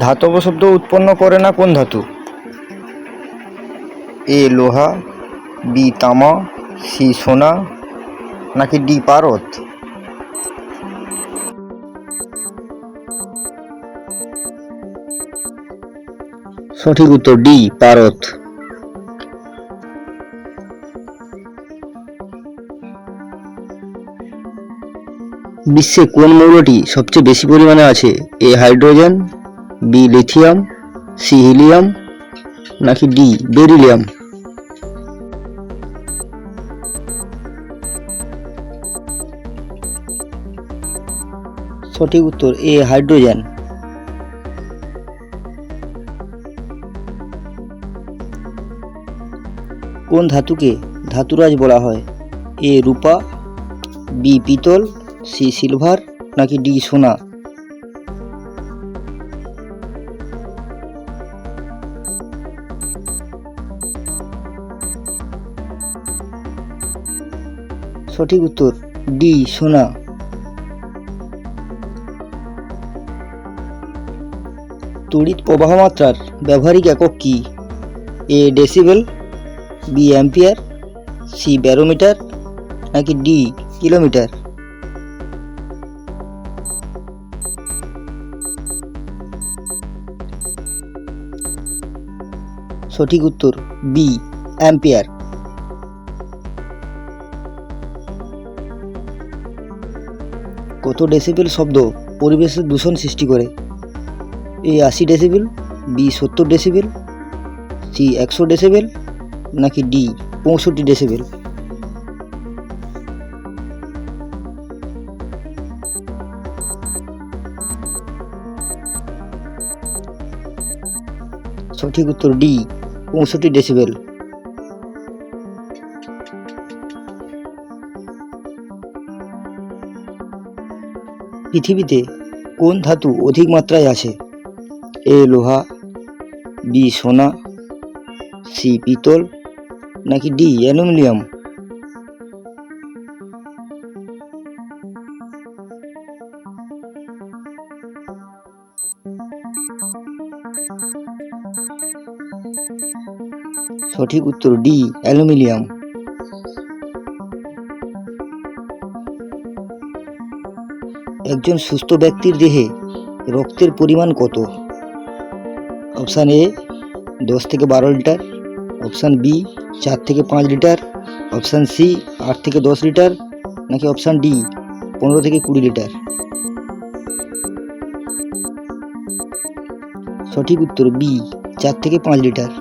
ধাতব শব্দ উৎপন্ন করে না কোন ধাতু? এ লোহা, বি তামা, সি সোনা, নাকি ডি পারদ? সঠিক উত্তর ডি পারদ। বিশ্বে কোন মৌলটি সবচেয়ে বেশি পরিমাণে আছে? A hydrogen, B lithium, C helium, নাকি ডি বেরিলিয়াম? সঠিক উত্তর এ হাইড্রোজেন। কোন ধাতুকে ধাতুরাজ বলা হয়? এ রূপা, বি পিতল, সি সিলভার, নাকি ডি সোনা? সঠিক উত্তর ডি সোনা। তড়িৎ প্রবাহ মাত্রার ব্যবহারিক একক কি? A decibel, B ampere, C barometer, নাকি ডি কিলোমিটার? সঠিক উত্তর বি অ্যাম্পিয়ার। কত ডেসিবেল শব্দ পরিবেশের দূষণ সৃষ্টি করে? A 80 decibel, B 70 decibel, C 100 decibel, নাকি ডি 65 ডেসিবেল? সঠিক উত্তর ডি 65 ডেসিবেল। পৃথিবীতে কোন ধাতু অধিক মাত্রায় আছে? এ লোহা, বি সোনা, সি পিতল, নাকি ডি অ্যালুমিনিয়াম? সঠিক উত্তর ডি অ্যালুমিনিয়াম। একজন সুস্থ ব্যক্তির দেহে রক্তের পরিমাণ কত? অপশান এ 10 থেকে 12 লিটার, অপশান বি 4 থেকে 5 লিটার, অপশান সি 8 থেকে 10 লিটার, নাকি অপশান ডি 15 থেকে 20 লিটার? সঠিক উত্তর বি 4 থেকে 5 লিটার।